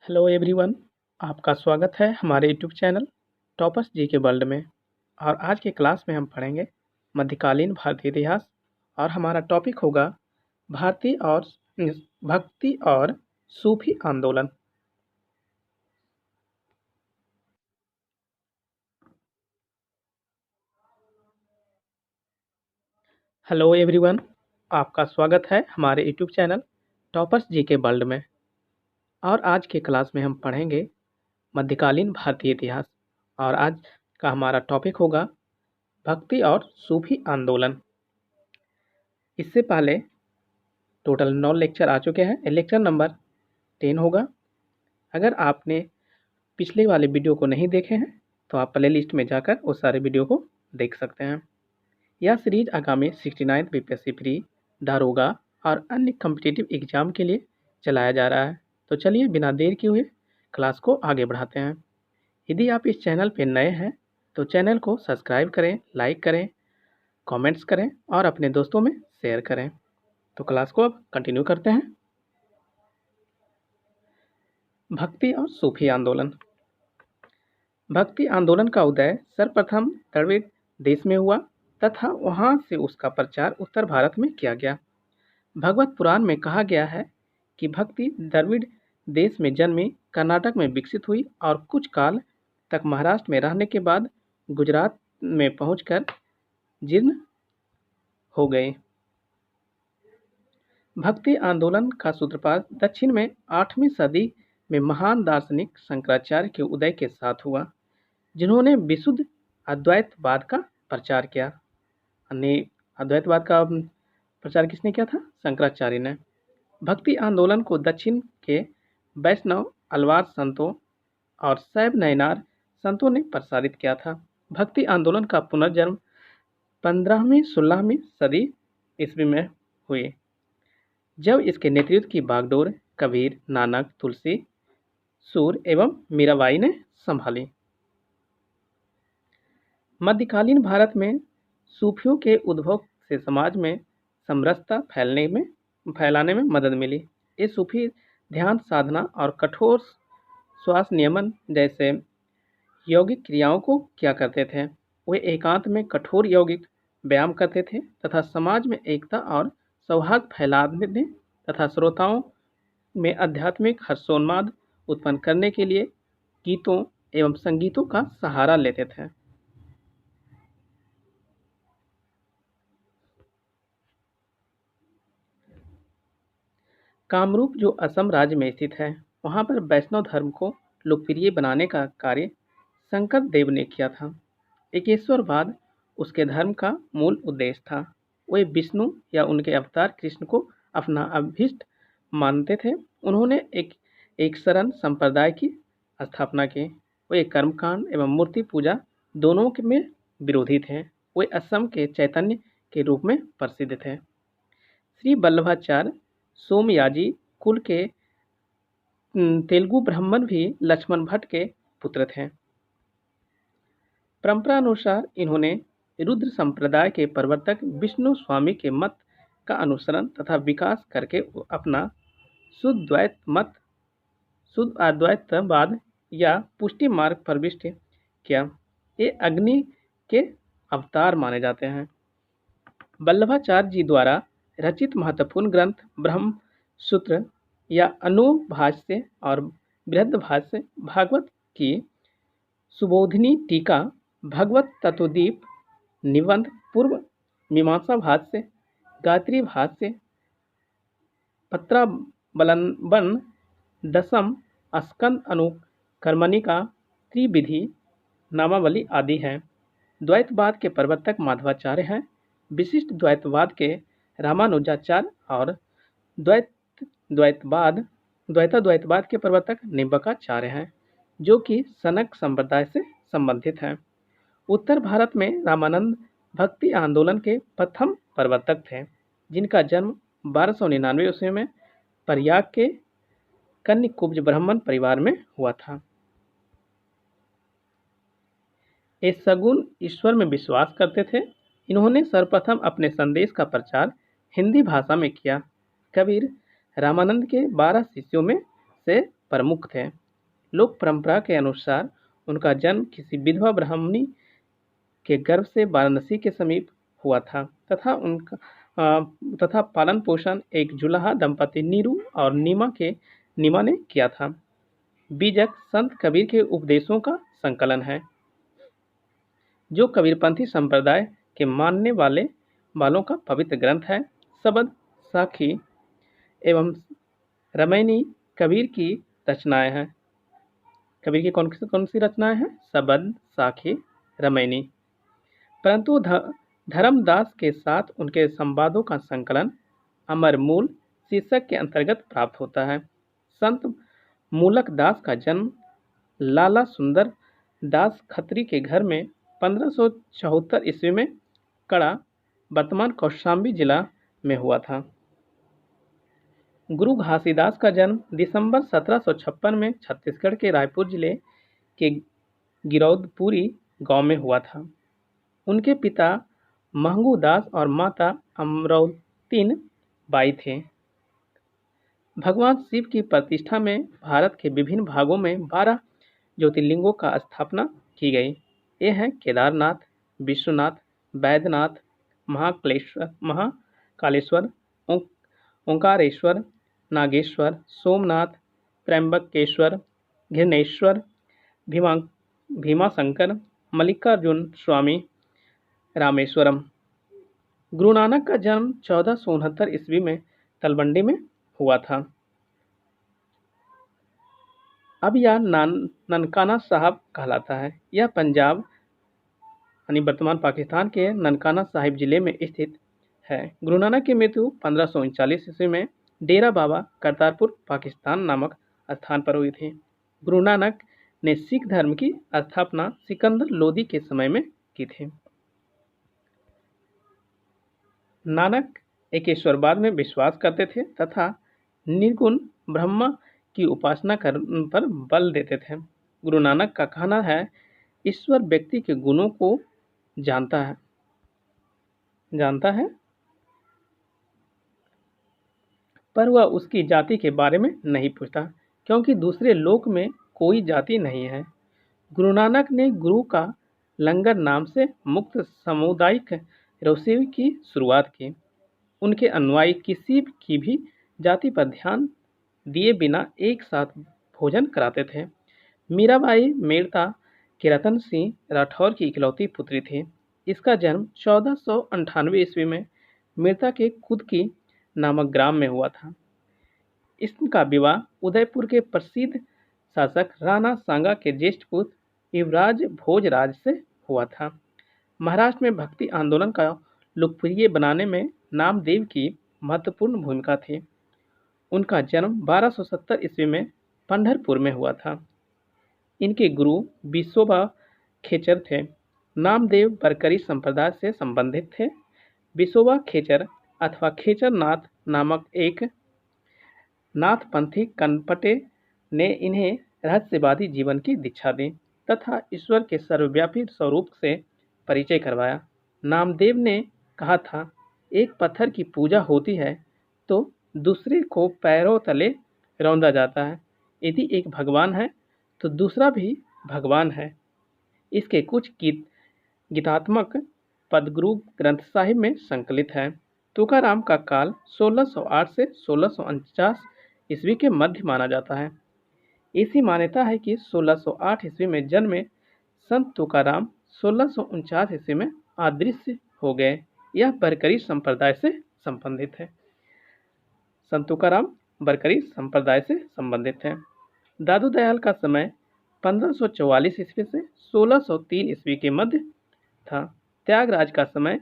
Hello everyone, आपका स्वागत है हमारे यूट्यूब चैनल टॉपर्स जी के वर्ल्ड में। और आज के क्लास में हम पढ़ेंगे मध्यकालीन भारतीय इतिहास। और हमारा टॉपिक होगा भारतीय और भक्ति और सूफी आंदोलन। हेलो एवरीवन, आपका स्वागत है हमारे यूट्यूब चैनल टॉपर्स जी के वर्ल्ड में। और आज के क्लास में हम पढ़ेंगे मध्यकालीन भारतीय इतिहास। और आज का हमारा टॉपिक होगा भक्ति और सूफी आंदोलन। इससे पहले टोटल 9 लेक्चर आ चुके हैं। लेक्चर नंबर 10 होगा। अगर आपने पिछले वाले वीडियो को नहीं देखे हैं तो आप प्ले लिस्ट में जाकर उस सारे वीडियो को देख सकते हैं। यह सीरीज आगामी 69 बीपीएससी प्री, दारोगा और अन्य कॉम्पिटिटिव एग्जाम के लिए चलाया जा रहा है। तो चलिए बिना देर किए हुए क्लास को आगे बढ़ाते हैं। यदि आप इस चैनल पर नए हैं तो चैनल को सब्सक्राइब करें, लाइक करें, कमेंट्स करें और अपने दोस्तों में शेयर करें। तो क्लास को अब कंटिन्यू करते हैं। भक्ति और सूफी आंदोलन। भक्ति आंदोलन का उदय सर्वप्रथम द्रविड़ देश में हुआ तथा वहां से उसका प्रचार उत्तर भारत में किया गया। भगवत पुराण में कहा गया है कि भक्ति द्रविड़ देश में जन्मी, कर्नाटक में विकसित हुई और कुछ काल तक महाराष्ट्र में रहने के बाद गुजरात में पहुंचकर जीर्ण हो गई। भक्ति आंदोलन का सूत्रपात दक्षिण में 8वीं सदी में महान दार्शनिक शंकराचार्य के उदय के साथ हुआ, जिन्होंने विशुद्ध अद्वैतवाद का प्रचार किया। अद्वैतवाद का प्रचार किसने किया था? शंकराचार्य ने। भक्ति आंदोलन को दक्षिण के वैष्णव अलवार संतों और शैव नयनार संतों ने प्रसारित किया था। भक्ति आंदोलन का पुनर्जन्म 15वीं-16वीं सदी ईस्वी में हुई, जब इसके नेतृत्व की बागडोर कबीर, नानक, तुलसी, सूर एवं मीराबाई ने संभाली। मध्यकालीन भारत में सूफियों के उद्भव से समाज में समरसता फैलाने में मदद मिली। ये सूफी ध्यान साधना और कठोर श्वास नियमन जैसे यौगिक क्रियाओं को किया करते थे। वे एकांत में कठोर यौगिक व्यायाम करते थे तथा समाज में एकता और सौहार्द फैलाने तथा श्रोताओं में आध्यात्मिक हर्षोन्माद उत्पन्न करने के लिए गीतों एवं संगीतों का सहारा लेते थे। कामरूप, जो असम राज्य में स्थित है, वहां पर वैष्णव धर्म को लोकप्रिय बनाने का कार्य शंकर देव ने किया था। एकेश्वरवाद उसके धर्म का मूल उद्देश्य था। वे विष्णु या उनके अवतार कृष्ण को अपना अभीष्ट मानते थे। उन्होंने एक शरण संप्रदाय की स्थापना की। वे कर्मकांड एवं मूर्ति पूजा दोनों में विरोधी थे। वे असम के चैतन्य के रूप में प्रसिद्ध थे। श्री वल्लभाचार्य सोमयाजी कुल के तेलुगु ब्राह्मण भी लक्ष्मण भट्ट के पुत्र थे। परंपरा अनुसार इन्होंने रुद्र संप्रदाय के प्रवर्तक विष्णु स्वामी के मत का अनुसरण तथा विकास करके अपना शुद्ध अद्वैतवाद या पुष्टि मार्ग प्रविष्ट किया। ये अग्नि के अवतार माने जाते हैं। वल्लभाचार्य जी द्वारा रचित महत्वपूर्ण ग्रंथ ब्रह्म सूत्र या अनुभाष्य और बृहद्भाष्य, भागवत की सुबोधिनी टीका, भगवत तत्वदीप निबंध, पूर्व मीमांसा भाष्य, गायत्री भाष्य, पत्रावलंबन, दशम स्कंद अनुकर्मणिका, त्रिविधि नामावली आदि हैं। द्वैतवाद के प्रवर्तक माधवाचार्य हैं। विशिष्ट द्वैतवाद के रामानुजाचार्य और द्वैतवाद के प्रवर्तक निम्बकाचार्य हैं, जो कि सनक संप्रदाय से संबंधित हैं। उत्तर भारत में रामानंद भक्ति आंदोलन के प्रथम प्रवर्तक थे, जिनका जन्म 1299 ईस्वी में प्रयाग के कन्यकुब्ज ब्राह्मण परिवार में हुआ था। ये सगुण ईश्वर में विश्वास करते थे। इन्होंने सर्वप्रथम अपने संदेश का प्रचार हिंदी भाषा में किया। कबीर रामानंद के 12 शिष्यों में से प्रमुख थे। लोक परंपरा के अनुसार उनका जन्म किसी विधवा ब्राह्मणी के गर्भ से वाराणसी के समीप हुआ था तथा पालन पोषण एक जुलाहा दंपति नीरू और नीमा ने किया था। बीजक संत कबीर के उपदेशों का संकलन है, जो कबीरपंथी संप्रदाय के मानने वालों का पवित्र ग्रंथ है। सबद, साखी एवं रामायणी कबीर की रचनाएं हैं। कबीर की कौन सी रचनाएं हैं? सबद, साखी, रामायणी। परंतु धर्मदास के साथ उनके संवादों का संकलन अमर मूल शीर्षक के अंतर्गत प्राप्त होता है। संत मूलक दास का जन्म लाला सुंदर दास खत्री के घर में 1574 ईस्वी में कड़ा, वर्तमान कौशाम्बी जिला में हुआ था। गुरु घासीदास का जन्म दिसंबर 1756 में छत्तीसगढ़ के रायपुर जिले के गिरौदपुरी गांव में हुआ था। उनके पिता महंगू दास और माता अमरौतीन बाई थे। भगवान शिव की प्रतिष्ठा में भारत के विभिन्न भागों में 12 ज्योतिर्लिंगों का स्थापना की गई। ये हैं केदारनाथ, विश्वनाथ, बैद्यनाथ, महाकालेश्वर, ओंकारेश्वर, नागेश्वर, सोमनाथ, त्र्यंबकेश्वर, घृणेश्वर, भीमाशंकर, मल्लिकार्जुन स्वामी, रामेश्वरम। गुरु नानक का जन्म 1469 ईस्वी में तलवंडी में हुआ था। अब यह ननकाना साहब कहलाता है। यह पंजाब यानी वर्तमान पाकिस्तान के ननकाना साहिब जिले में स्थित है। गुरु नानक की मृत्यु 1539 ईस्वी में डेरा बाबा करतारपुर पाकिस्तान नामक स्थान पर हुई थी। गुरु नानक ने सिख धर्म की स्थापना सिकंदर लोदी के समय में की थी। नानक एकेश्वरवाद में विश्वास करते थे तथा निर्गुण ब्रह्म की उपासना पर बल देते थे। गुरु नानक का कहना है, ईश्वर व्यक्ति के गुणों को जानता है पर वह उसकी जाति के बारे में नहीं पूछता, क्योंकि दूसरे लोक में कोई जाति नहीं है। गुरु नानक ने गुरु का लंगर नाम से मुक्त सामुदायिक रसोई की शुरुआत की। उनके अनुयायी किसी की भी जाति पर ध्यान दिए बिना एक साथ भोजन कराते थे। मीराबाई मेड़ता के रतन सिंह राठौर की इकलौती पुत्री थी। इसका जन्म 1498 ईस्वी में मेड़ता के कुदकी नामक ग्राम में हुआ था। इसका विवाह उदयपुर के प्रसिद्ध शासक राणा सांगा के ज्येष्ठ पुत्र युवराज भोजराज से हुआ था। महाराष्ट्र में भक्ति आंदोलन का लोकप्रिय बनाने में नामदेव की महत्वपूर्ण भूमिका थी। उनका जन्म 1270 ईस्वी में पंढरपुर में हुआ था। इनके गुरु विसोबा खेचर थे। नामदेव बरकरी संप्रदाय से संबंधित थे। विसोबा खेचर अथवा खेचर नाथ नामक एक नाथपंथी कनपटे ने इन्हें रहस्यवादी जीवन की दीक्षा दी तथा ईश्वर के सर्वव्यापी स्वरूप से परिचय करवाया। नामदेव ने कहा था, एक पत्थर की पूजा होती है तो दूसरे को पैरों तले रौंदा जाता है। यदि एक भगवान है तो दूसरा भी भगवान है। इसके कुछ गीतात्मक पद गुरु ग्रंथ साहिब में संकलित है। तुकाराम का काल 1608 से 1649 ईस्वी के मध्य माना जाता है। ऐसी मान्यता है कि 1608 ईस्वी में जन्मे संत तुकाराम 1649 ईस्वी में अदृश्य हो गए। यह बरकरी संप्रदाय से संबंधित है। संत तुकाराम बरकरी संप्रदाय से संबंधित है। दादू दयाल का समय 1544 ईस्वी से 1603 ईस्वी के मध्य था। त्यागराज का समय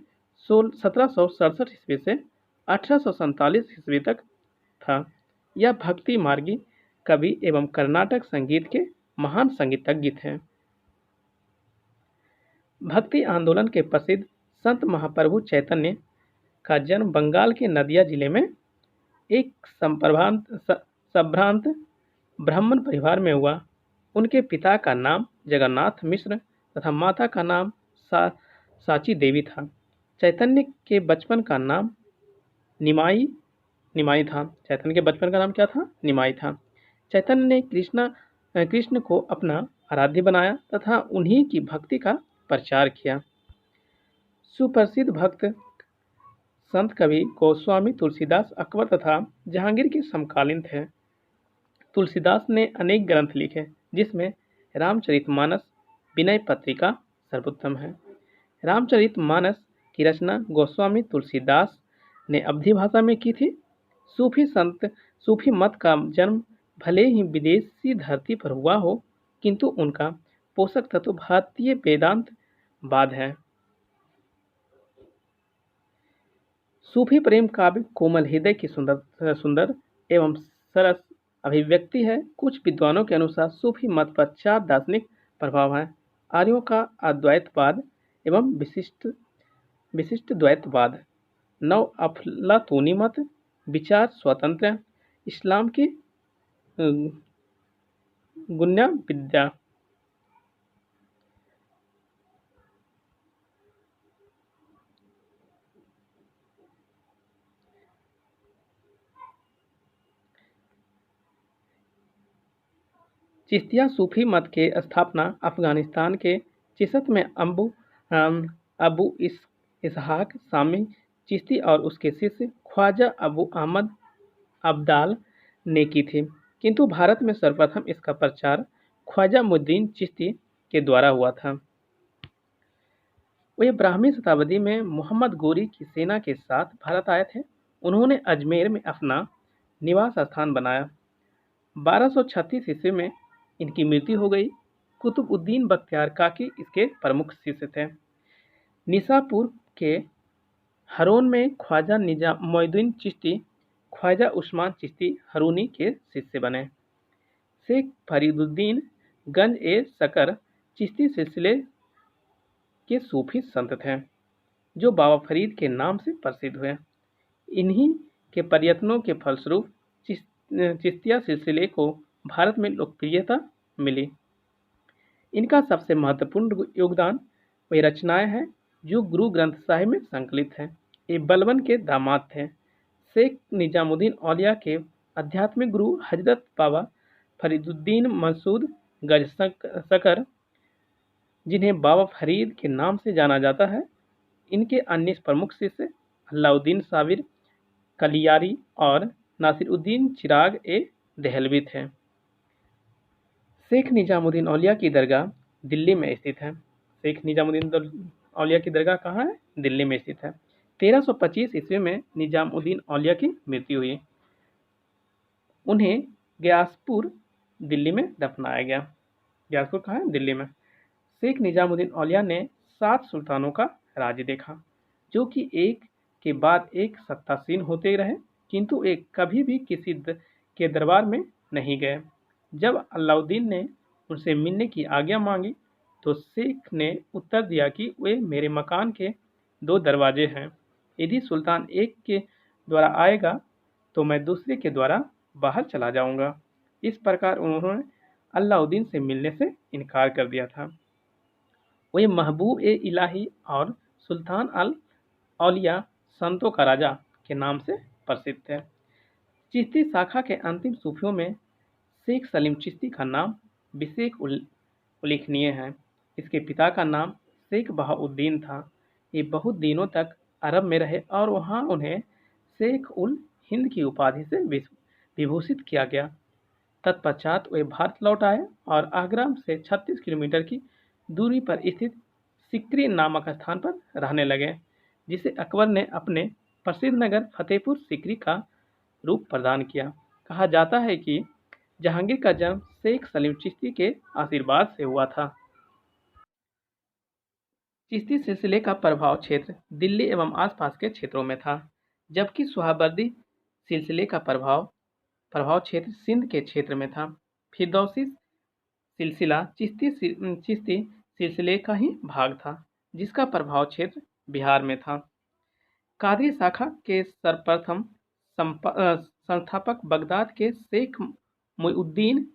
1767 ईस्वी से 1847 ईस्वी तक था। यह भक्ति मार्गी कवि एवं कर्नाटक संगीत के महान संगीतज्ञ थे। भक्ति आंदोलन के प्रसिद्ध संत महाप्रभु चैतन्य का जन्म बंगाल के नदिया जिले में एक संभ्रांत ब्राह्मण परिवार में हुआ। उनके पिता का नाम जगन्नाथ मिश्र तथा माता का नाम साची देवी था। चैतन्य के बचपन का नाम निमाई था। चैतन्य के बचपन का नाम क्या था? निमाई था। चैतन्य ने कृष्ण को अपना आराध्य बनाया तथा उन्हीं की भक्ति का प्रचार किया। सुप्रसिद्ध भक्त संत कवि गोस्वामी तुलसीदास अकबर तथा जहांगीर के समकालीन थे। तुलसीदास ने अनेक ग्रंथ लिखे, जिसमें रामचरितमानस विनय पत्रिका सर्वोत्तम है। रामचरितमानस की रचना गोस्वामी तुलसीदास ने अवधी भाषा में की थी। सूफी मत का जन्म भले ही विदेशी धरती पर हुआ हो, किंतु उनका पोषक तत्व भारतीय वेदांत वाद है। सूफी प्रेम काव्य कोमल हृदय की सुंदर एवं सरस अभिव्यक्ति है। कुछ विद्वानों के अनुसार सूफी मत पर 4 दार्शनिक प्रभाव हैं: आर्यों का अद्वैतवाद एवं विशिष्ट द्वैतवाद, नव अफलातूनी मत, विचार स्वातंत्र्य, इस्लाम की गुन्या विद्या। चिश्तिया सूफी मत के स्थापना अफगानिस्तान के चिश्त में अबू इसहाक सामी चिश्ती और उसके शिष्य ख्वाजा अबू अहमद अब्दाल ने की थी, किंतु भारत में सर्वप्रथम इसका प्रचार ख्वाजा मुद्दीन चिश्ती के द्वारा हुआ था। वे 12वीं शताब्दी में मोहम्मद गोरी की सेना के साथ भारत आए थे। उन्होंने अजमेर में अपना निवास स्थान बनाया। 1236 ईस्वी में इनकी मृत्यु हो गई। कुतुबुद्दीन बख्तियार काकी इसके प्रमुख शिष्य थे। निसापुर के हरोन में ख्वाजा मोइनुद्दीन चिश्ती ख्वाजा उस्मान चिश्ती हरूनी के शिष्य बने। शेख फरीदुद्दीन गंज ए शकर चिश्ती सिलसिले के सूफी संत थे, जो बाबा फरीद के नाम से प्रसिद्ध हुए। इन्हीं के प्रयत्नों के फलस्वरूप चिश्तिया सिलसिले को भारत में लोकप्रियता मिली। इनका सबसे महत्वपूर्ण योगदान वे रचनाएं हैं जो गुरु ग्रंथ साहिब में संकलित हैं। ये बलबन के दामाद थे। शेख निजामुद्दीन औलिया के आध्यात्मिक गुरु हजरत बाबा फरीदुद्दीन मसूद गंज शकर, जिन्हें बाबा फरीद के नाम से जाना जाता है। इनके अन्य प्रमुख शिष्य अलाउद्दीन साबिर कलियारी और नासिरुद्दीन चिराग ए देहलवी थे। शेख निजामुद्दीन औलिया की दरगाह दिल्ली में स्थित है। शेख निजामुद्दीन औलिया की दरगाह कहाँ है? दिल्ली में स्थित है। 1325 ईस्वी में निजामुद्दीन औलिया की मृत्यु हुई। उन्हें ग्यासपुर दिल्ली में दफनाया गया। ग्यासपुर कहाँ है? दिल्ली में। शेख निजामुद्दीन औलिया ने 7 सुल्तानों का राज्य देखा, जो कि एक के बाद एक सत्तासीन होते रहे, किंतु एक कभी भी किसी के दरबार में नहीं गए। जब अलाउद्दीन ने उनसे मिलने की आज्ञा मांगी, तो शेख ने उत्तर दिया कि वे मेरे मकान के 2 दरवाजे हैं। यदि सुल्तान एक के द्वारा आएगा, तो मैं दूसरे के द्वारा बाहर चला जाऊंगा। इस प्रकार उन्होंने अलाउद्दीन से मिलने से इनकार कर दिया था। वे महबूब ए इलाही और सुल्तान अल औलिया संतों का राजा के नाम से प्रसिद्ध थे। चिश्ती शाखा के अंतिम सूफियों में शेख सलीम चिश्ती का नाम विशेष उल्लेखनीय है। इसके पिता का नाम शेख बहाउद्दीन था। ये बहुत दिनों तक अरब में रहे और वहाँ उन्हें शेख उल हिंद की उपाधि से विभूषित किया गया। तत्पश्चात वे भारत लौट आए और आगरा से 36 किलोमीटर की दूरी पर स्थित सिकरी नामक स्थान पर रहने लगे, जिसे अकबर ने अपने प्रसिद्ध नगर फतेहपुर सिकरी का रूप प्रदान किया। कहा जाता है कि जहांगीर का जन्म शेख सलीम चिश्ती के आशीर्वाद से हुआ था। चिश्ती सिलसिले का प्रभाव क्षेत्र दिल्ली एवं आसपास के क्षेत्रों में था, जबकि सोहरावर्दी सिलसिले का प्रभाव क्षेत्र सिंध के क्षेत्र में था। फिरदौसी सिलसिला चिश्ती सिलसिले का ही भाग था, जिसका प्रभाव क्षेत्र बिहार में था। कादरी शाखा के सर्वप्रथम संस्थापक बगदाद के शेख मुइनुद्दीन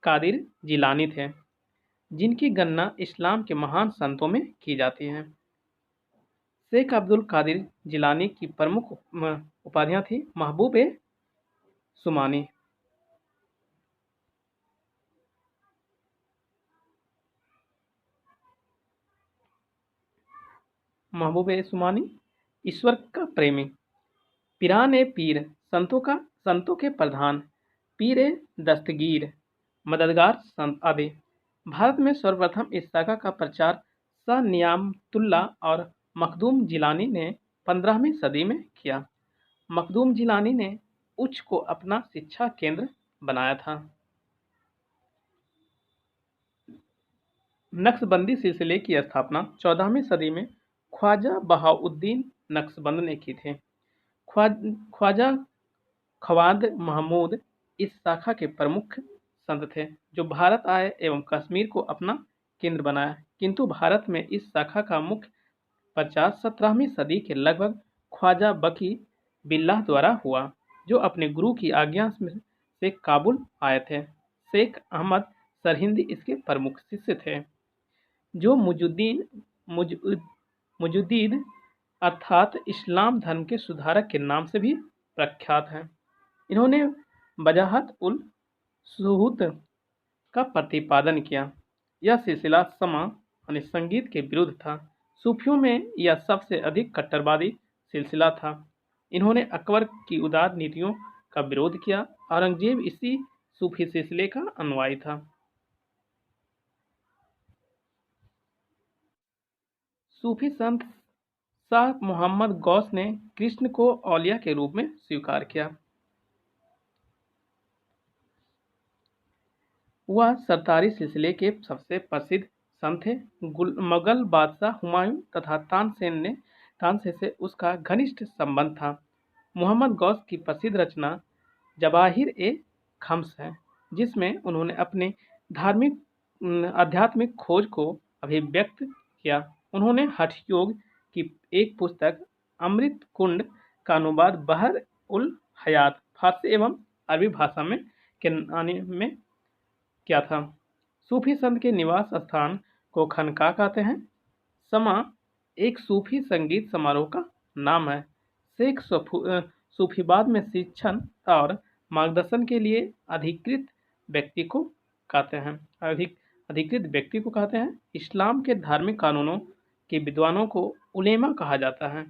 कादिर जिलानी थे, जिनकी गणना इस्लाम के महान संतों में की जाती है। शेख अब्दुल कादिर जिलानी की प्रमुख उपाधियां थी महबूब ए सुमानी, महबूब सुमानी, ईश्वर का प्रेमी, पिरान पीर, संतों के प्रधान, पीर दस्तगीर, मददगार संत आदि। भारत में सर्वप्रथम इस शाखा का प्रचार शाह नियामतुल्ला और मखदूम जिलानी ने 15वीं सदी में किया। मखदूम जिलानी ने उच्च को अपना शिक्षा केंद्र बनाया था। नक्शबंदी सिलसिले की स्थापना 14वीं सदी में ख्वाजा बहाउद्दीन नक्शबंद ने की थी। ख्वाजा ख्वाद महमूद इस शाखा के प्रमुख संत थे, जो भारत आए एवं कश्मीर को अपना केंद्र बनाया। किंतु भारत में इस शाखा का मुख्य प्रचार 17वीं सदी के लगभग ख्वाजा बकी बिल्लाह द्वारा हुआ, जो अपने गुरु की आज्ञा से काबुल आए थे। शेख अहमद सरहिंदी इसके प्रमुख शिष्य थे, जो मुजुद्दीन अर्थात इस्लाम धर्म के सुधारक के नाम से भी प्रख्यात हैं। इन्होंने वजाहत उल शुहूद का प्रतिपादन किया। यह सिलसिला समा यानी संगीत के विरुद्ध था। सूफियों में यह सबसे अधिक कट्टरवादी सिलसिला था। इन्होंने अकबर की उदार नीतियों का विरोध किया। औरंगजेब इसी सूफी सिलसिले का अनुयायी था। सूफी संत शाह मोहम्मद गौस ने कृष्ण को औलिया के रूप में स्वीकार किया। वह सरदारी सिलसिले के सबसे प्रसिद्ध संत थे। मुगल बादशाह हुमायूं तथा तानसेन से उसका घनिष्ठ संबंध था। मोहम्मद गौस की प्रसिद्ध रचना जवाहिर ए खम्स है, जिसमें उन्होंने अपने आध्यात्मिक खोज को अभिव्यक्त किया। उन्होंने हठ योग की एक पुस्तक अमृत कुंड का अनुवाद बहर उल हयात फारसी एवं अरबी भाषा में किया था। सूफी संत के निवास स्थान को खनका कहते हैं। समा एक सूफी संगीत समारोह का नाम है। शेख सूफीवाद में शिक्षण और मार्गदर्शन के लिए अधिकृत व्यक्ति को कहते हैं। इस्लाम के धार्मिक कानूनों के विद्वानों को उलेमा कहा जाता है।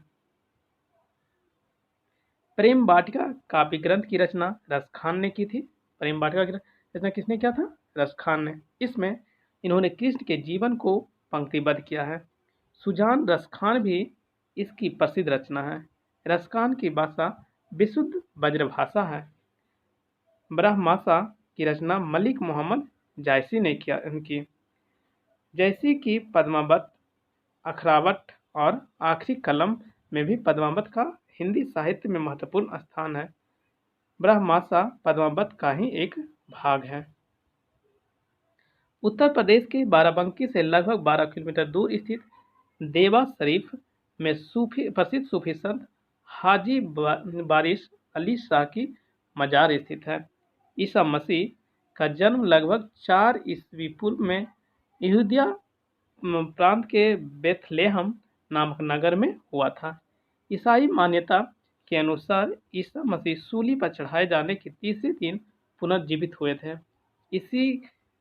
प्रेम वाटिका काव्य ग्रंथ की रचना रसखान ने की थी। प्रेम वाटिका की रचना किसने किया था? रसखान ने। इसमें इन्होंने कृष्ण के जीवन को पंक्तिबद्ध किया है। सुजान रसखान भी इसकी प्रसिद्ध रचना है। रसखान की भाषा विशुद्ध ब्रजभाषा है। ब्रह्मासा की रचना मलिक मोहम्मद जायसी ने की। जैसी की पद्मावत, अखरावट और आखिरी कलम में भी पद्मावत का हिंदी साहित्य में महत्वपूर्ण स्थान है। ब्रह्मासा पद्मावत का ही एक भाग है। उत्तर प्रदेश के बाराबंकी से लगभग 12 किलोमीटर दूर स्थित देवा शरीफ में प्रसिद्ध सूफी संत हाजी बारिश अली शाह की मजार स्थित है। ईसा मसीह का जन्म लगभग 4 ईस्वी पूर्व में यहूदिया प्रांत के बेथलेहम नामक नगर में हुआ था। ईसाई मान्यता के अनुसार ईसा मसीह सूली पर चढ़ाए जाने के तीसरे दिन पुनर्जीवित हुए थे। इसी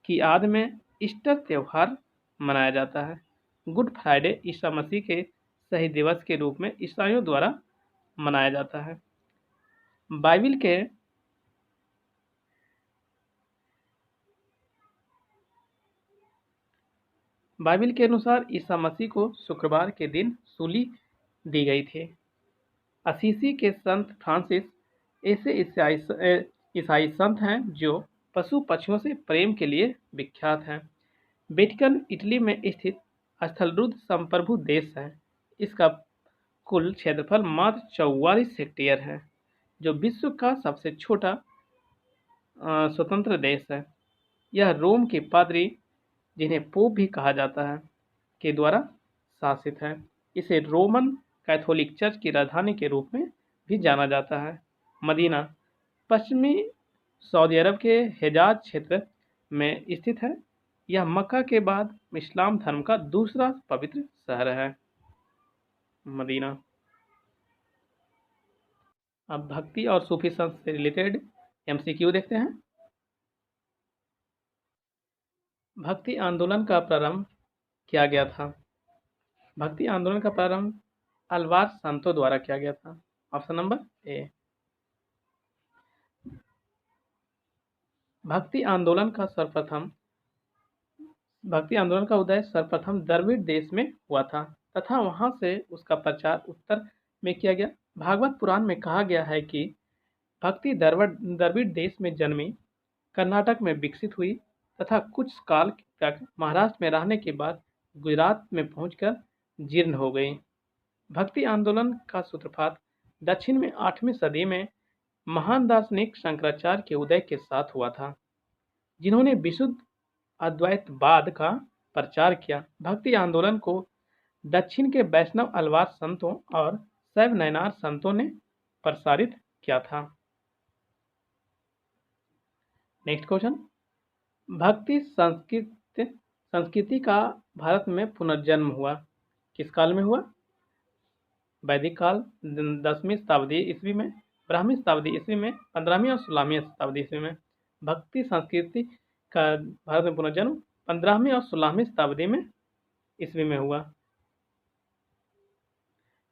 की याद में ईस्टर त्योहार मनाया जाता है। गुड फ्राइडे ईसा मसीह के शहीद दिवस के रूप में ईसाइयों द्वारा मनाया जाता है। बाइबिल के अनुसार ईसा मसीह को शुक्रवार के दिन सूली दी गई थी। असीसी के संत फ्रांसिस ऐसे ईसाई संत हैं जो पशु पक्षियों से प्रेम के लिए विख्यात हैं। वेटिकन इटली में स्थित स्थलरुद्ध संप्रभु देश है। इसका कुल क्षेत्रफल मात्र 44 हेक्टेयर है, जो विश्व का सबसे छोटा स्वतंत्र देश है। यह रोम के पादरी, जिन्हें पोप भी कहा जाता है, के द्वारा शासित है। इसे रोमन कैथोलिक चर्च की राजधानी के रूप में भी जाना जाता है। मदीना पश्चिमी सऊदी अरब के हिजाज क्षेत्र में स्थित है। यह मक्का के बाद इस्लाम धर्म का दूसरा पवित्र शहर है। मदीना। अब भक्ति और सूफी संत से रिलेटेड MCQ देखते हैं। भक्ति आंदोलन का प्रारंभ किया गया था। भक्ति आंदोलन का प्रारंभ अलवार संतों द्वारा किया गया था। Option number A. भक्ति आंदोलन का उदय सर्वप्रथम द्रविड़ देश में हुआ था तथा वहां से उसका प्रचार उत्तर में किया गया। भागवत पुराण में कहा गया है कि भक्ति द्रविड़ देश में जन्मी, कर्नाटक में विकसित हुई तथा कुछ काल तक महाराष्ट्र में रहने के बाद गुजरात में पहुंचकर जीर्ण हो गई। भक्ति आंदोलन का सूत्रपात दक्षिण में 8वीं सदी में महान दार्शनिक शंकराचार्य के उदय के साथ हुआ था, जिन्होंने विशुद्ध अद्वैतवाद का प्रचार किया। भक्ति आंदोलन को दक्षिण के वैष्णव अलवार संतों और शैव नयनार संतों ने प्रसारित किया था। नेक्स्ट क्वेश्चन, भक्ति संस्कृति का भारत में पुनर्जन्म हुआ किस काल में हुआ? वैदिक काल 10वीं शताब्दी ईस्वी में, ब्राह्मी शताब्दी ईस्वी में, 15वीं और 16वीं शताब्दी ईस्वी में। भक्ति संस्कृति का भारत में पुनर्जन्म 15वीं और 16वीं शताब्दी में ईस्वी में हुआ।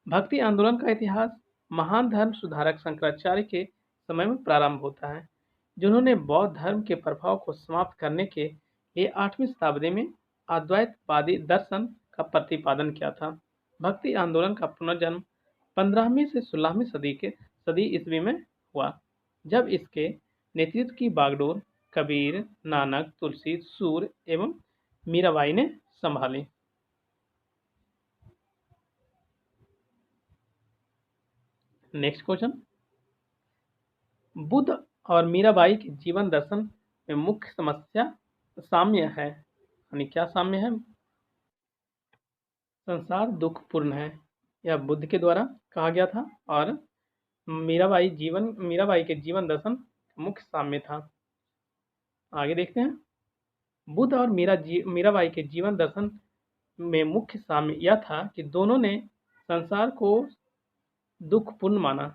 भक्ति आंदोलन का इतिहास महान धर्म सुधारक शंकराचार्य के समय में प्रारंभ होता है, जिन्होंने बौद्ध धर्म के प्रभाव को समाप्त करने के लिए 8वीं शताब्दी में अद्वैतवादी दर्शन का प्रतिपादन किया था। भक्ति आंदोलन का पुनर्जन्म 15वीं से 16वीं सदी ईस्वी में हुआ, जब इसके नेतृत्व की बागडोर कबीर, नानक, तुलसी, सूर एवं मीराबाई ने संभाली। नेक्स्ट क्वेश्चन, बुद्ध और मीराबाई के जीवन दर्शन में मुख्य समस्या साम्य है, यानी क्या साम्य है? संसार दुखपूर्ण है, यह बुद्ध के द्वारा कहा गया था और मीराबाई के जीवन दर्शन मुख्य साम्य था। आगे देखते हैं, बुद्ध और मीराबाई के जीवन दर्शन में मुख्य साम्य यह था कि दोनों ने संसार को दुखपूर्ण माना।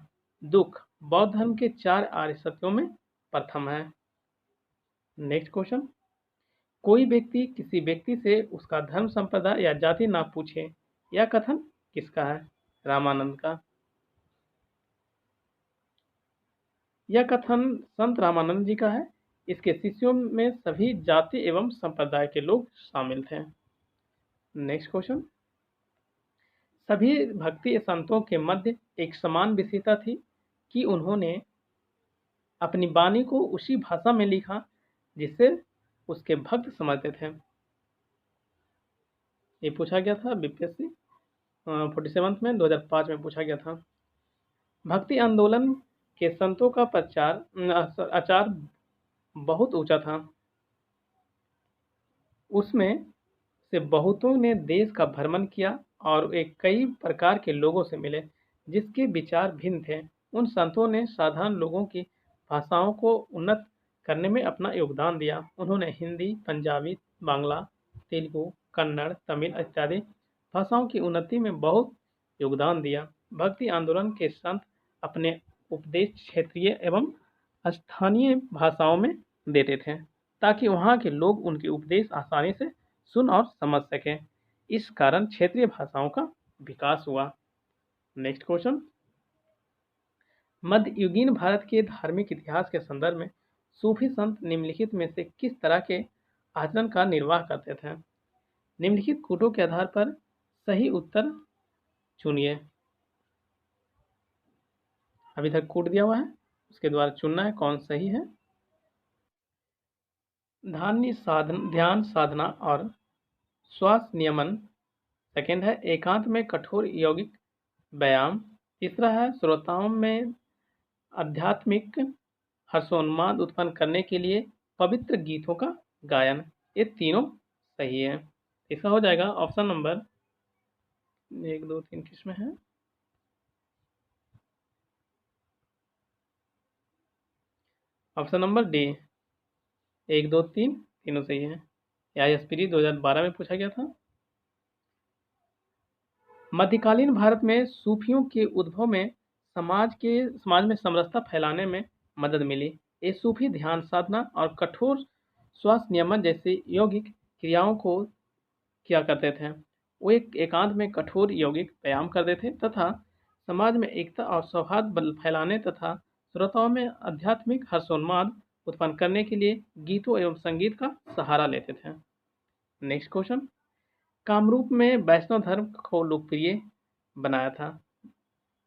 दुख बौद्ध धर्म के 4 आर्य सत्यों में प्रथम है। नेक्स्ट क्वेश्चन, कोई व्यक्ति किसी व्यक्ति से उसका धर्म, संप्रदाय या जाति ना पूछे, यह कथन किसका है? रामानंद का। यह कथन संत रामानंद जी का है। इसके शिष्यों में सभी जाति एवं संप्रदाय के लोग शामिल थे। नेक्स्ट क्वेश्चन, सभी भक्ति संतों के मध्य एक समान विशेषता थी कि उन्होंने अपनी वाणी को उसी भाषा में लिखा जिससे उसके भक्त समझते थे। ये पूछा गया था बीपीएससी 47 में 2005 में पूछा गया था। भक्ति आंदोलन के संतों का आचार बहुत ऊंचा था। उसमें से बहुतों ने देश का भ्रमण किया और एक कई प्रकार के लोगों से मिले जिसके विचार भिन्न थे। उन संतों ने साधारण लोगों की भाषाओं को उन्नत करने में अपना योगदान दिया। उन्होंने हिंदी, पंजाबी, बांग्ला, तेलुगु, कन्नड़, तमिल इत्यादि भाषाओं की उन्नति में बहुत योगदान दिया। भक्ति आंदोलन के संत अपने उपदेश क्षेत्रीय एवं स्थानीय भाषाओं में देते थे ताकि वहाँ के लोग उनके उपदेश आसानी से सुन और समझ सकें। इस कारण क्षेत्रीय भाषाओं का विकास हुआ। नेक्स्ट क्वेश्चन, मध्ययुगीन भारत के धार्मिक इतिहास के संदर्भ में सूफी संत निम्नलिखित में से किस तरह के आचरण का निर्वाह करते थे? निम्नलिखित कूटों के आधार पर सही उत्तर चुनिए। अभी तक कूट दिया हुआ है, उसके द्वारा चुनना है कौन सही है। ध्यान साधना और श्वास नियमन। सेकेंड है एकांत में कठोर यौगिक व्यायाम। तीसरा है श्रोताओं में आध्यात्मिक हर्षोन्माद उत्पन्न करने के लिए पवित्र गीतों का गायन। ये तीनों सही है। इसका हो जाएगा ऑप्शन नंबर 1 2 3 किसमें है? ऑप्शन नंबर डी 1 2 3 तीनों सही है। आईएसपीडी 2012 में पूछा गया था। मध्यकालीन भारत में सूफियों के उद्भव में समाज में समरसता फैलाने में मदद मिली। ये सूफी ध्यान साधना और कठोर श्वास नियमन जैसी यौगिक क्रियाओं को किया करते थे। वो एक एकांत में कठोर यौगिक व्यायाम करते थे तथा समाज में एकता और सौहार्द बल फैलाने तथा श्रोताओं में आध्यात्मिक हर्षोन्माद उत्पन्न करने के लिए गीतों एवं संगीत का सहारा लेते थे। नेक्स्ट क्वेश्चन, कामरूप में वैष्णव धर्म को लोकप्रिय बनाया था।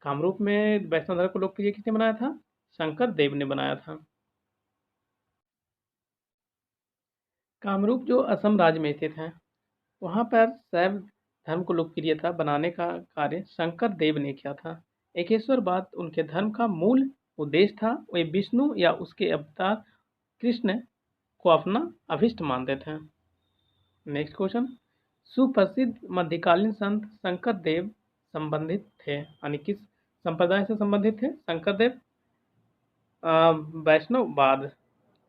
कामरूप में वैष्णव धर्म को लोकप्रिय किसने बनाया था? शंकर देव ने बनाया था। कामरूप जो असम राज्य में स्थित है, वहाँ पर शैव धर्म को लोकप्रियता बनाने का कार्य शंकर देव ने किया था। एकेश्वरवाद उनके धर्म का मूल उद्देश्य था। वे विष्णु या उसके अवतार कृष्ण को अपना अभिष्ट मानते थे। नेक्स्ट क्वेश्चन, सुप्रसिद्ध मध्यकालीन संत शंकर देव संबंधित थे, यानी किस संप्रदाय से संबंधित थे शंकर देव? वैष्णववाद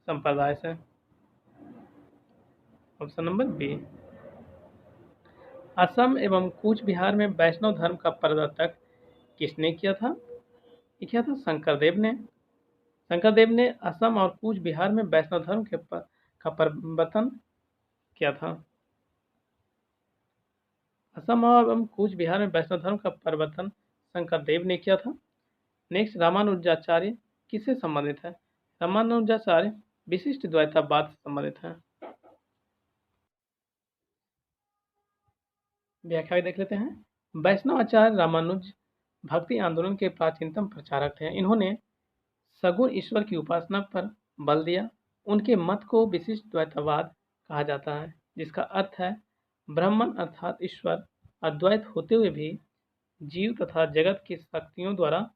संप्रदाय से। Option number B. असम एवं कूच बिहार में वैष्णव धर्म का प्रवर्तक किसने किया था? ये किया था शंकर देव ने। शंकर देव ने असम और कूच बिहार में वैष्णव धर्म का प्रवर्तन किया था। असम एवं कूच बिहार में वैष्णव धर्म का प्रवर्तन शंकर देव ने किया था। नेक्स्ट, रामानुजाचार्य किससे संबंधित है? रामानुजाचार्य विशिष्ट द्वैतवाद से संबंधित है। व्याख्या देख लेते हैं। वैष्णव आचार्य रामानुज भक्ति आंदोलन के प्राचीनतम प्रचारक थे। इन्होंने सगुण ईश्वर की उपासना पर बल दिया। उनके मत को विशिष्ट द्वैतवाद कहा जाता है, जिसका अर्थ है ब्रह्मन अर्थात ईश्वर अद्वैत होते हुए भी जीव तथा जगत की शक्तियों द्वारा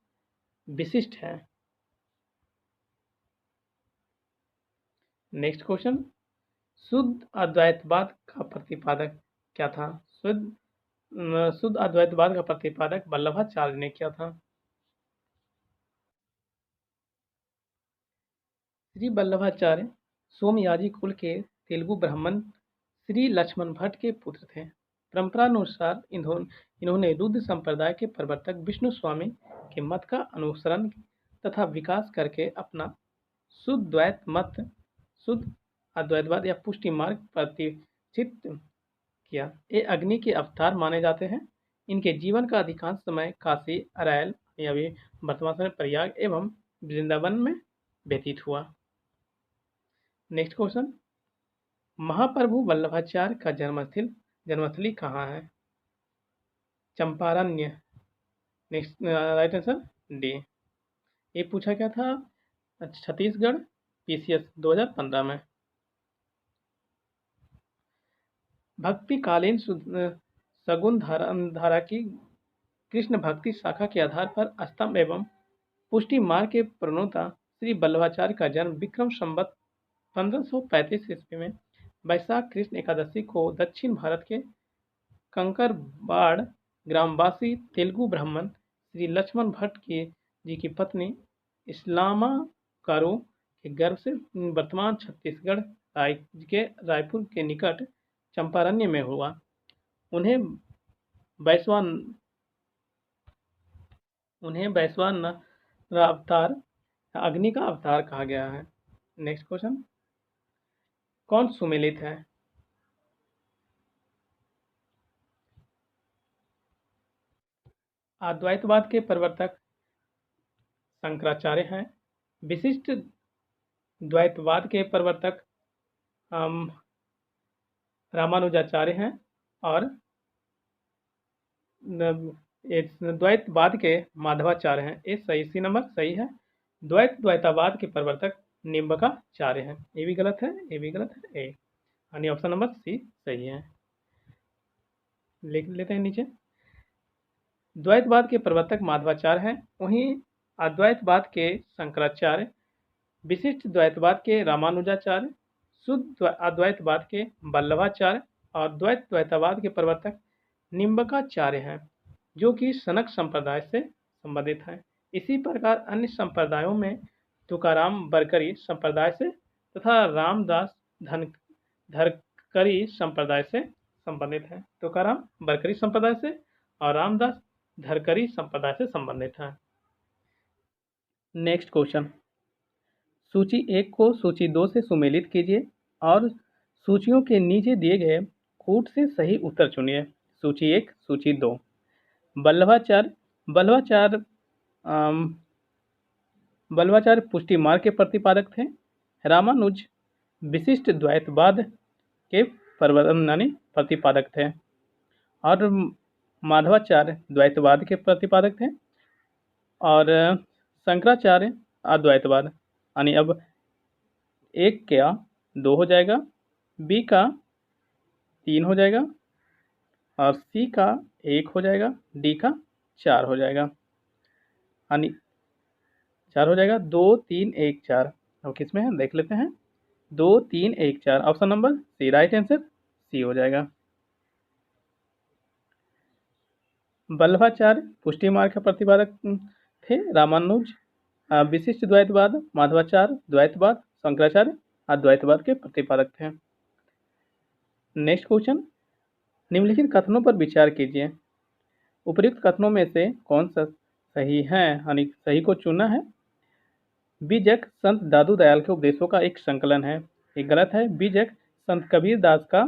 विशिष्ट है। नेक्स्ट क्वेश्चन, शुद्ध अद्वैतवाद का प्रतिपादक क्या था? शुद्ध अद्वैतवाद का प्रतिपादक वल्लभाचार्य ने किया था। श्री वल्लभाचार्य सोमयाजी कुल के तेलुगु ब्राह्मण श्री लक्ष्मण भट्ट के पुत्र थे। परंपरानुसार इन्होंने रुद्र संप्रदाय के प्रवर्तक विष्णु स्वामी के मत का अनुसरण तथा विकास करके अपना शुद्ध अद्वैतवाद या पुष्टि मार्ग प्रतिष्ठित किया। ये अग्नि के अवतार माने जाते हैं। इनके जीवन का अधिकांश समय काशी, अरैल या भी वर्तमान समय प्रयाग एवं वृंदावन में व्यतीत हुआ। नेक्स्ट क्वेश्चन, महाप्रभु वल्लभाचार्य का जन्मस्थली कहाँ है? Champaranya. Next right answer D. ये पूछा क्या था? छत्तीसगढ़ PCS 2015 में। भक्तिकालीन सगुण धारा की कृष्ण भक्ति शाखा के आधार पर अष्टम एवं पुष्टि मार्ग के प्रणेता श्री वल्लभाचार्य का जन्म विक्रम संवत 1535 ईस्वी में वैशाख कृष्ण एकादशी को दक्षिण भारत के कंकरबाड़ ग्रामवासी तेलुगु ब्राह्मण श्री लक्ष्मण भट्ट जी की पत्नी इस्लामाकारू के गर्भ से वर्तमान छत्तीसगढ़ राज्य के रायपुर के निकट चंपारण्य में हुआ। उन्हें वैश्वानर अवतार अग्नि का अवतार कहा गया है। नेक्स्ट क्वेश्चन, कौन सुमेलित है? अद्वैतवाद के प्रवर्तक शंकराचार्य हैं। विशिष्ट द्वैतवाद के प्रवर्तक रामानुजाचार्य हैं और द्वैतवाद के माधवाचार्य हैं। ये सही, सी नंबर सही है। द्वैतवाद के प्रवर्तक निम्बकाचार्य हैं। ये भी गलत है, ये भी गलत है, ए यानी ऑप्शन नंबर सी सही है। लिख लेते हैं नीचे। द्वैतवाद के प्रवर्तक माधवाचार्य हैं, वहीं अद्वैतवाद के शंकराचार्य, विशिष्ट द्वैतवाद के रामानुजाचार्य, शुद्ध अद्वैतवाद के वल्लभाचार्य और द्वैतवाद के प्रवर्तक निम्बकाचार्य हैं, जो कि सनक संप्रदाय से संबंधित हैं। इसी प्रकार अन्य संप्रदायों में तुकाराम बरकरी संप्रदाय से तथा रामदास धरकरी संप्रदाय से संबंधित हैं। तुकाराम बरकरी संप्रदाय से और रामदास धरकरी संप्रदाय से संबंधित हैं। नेक्स्ट क्वेश्चन, सूची 1 को सूची 2 से सुमेलित कीजिए और सूचियों के नीचे दिए गए कूट से सही उत्तर चुनिए। सूची 1, सूची 2। बल्लभाचार्य बल्लभाचार्य बल्लभाचार्य पुष्टि मार्ग के प्रतिपादक थे। रामानुज विशिष्ट द्वैतवाद के प्रतिपादक थे। और माधवाचार्य द्वैतवाद के प्रतिपादक थे। और शंकराचार्य अद्वैतवाद। यानी अब एक का 2 हो जाएगा, बी का 3 हो जाएगा, और सी का 1 हो जाएगा, डी का 4 हो जाएगा। यानी 4 हो जाएगा, 2 3 1 4। अब किस में है देख लेते हैं। 2 3 1 4, option number C right answer C हो जाएगा। बल्लभाचार्य पुष्टि मार्ग के प्रतिपादक थे। रामानुज विशिष्ट द्वैतवाद, माधवाचार्य द्वैतवाद, शंकराचार्य अद्वैतवाद के प्रतिपादक थे। नेक्स्ट क्वेश्चन, निम्नलिखित कथनों पर विचार कीजिए। उपयुक्त कथनों में से कौन सा सही है, यानी सही को चुनना है। बीजक संत दादू दयाल के उपदेशों का एक संकलन है, ये गलत है। बीजक संत कबीर दास का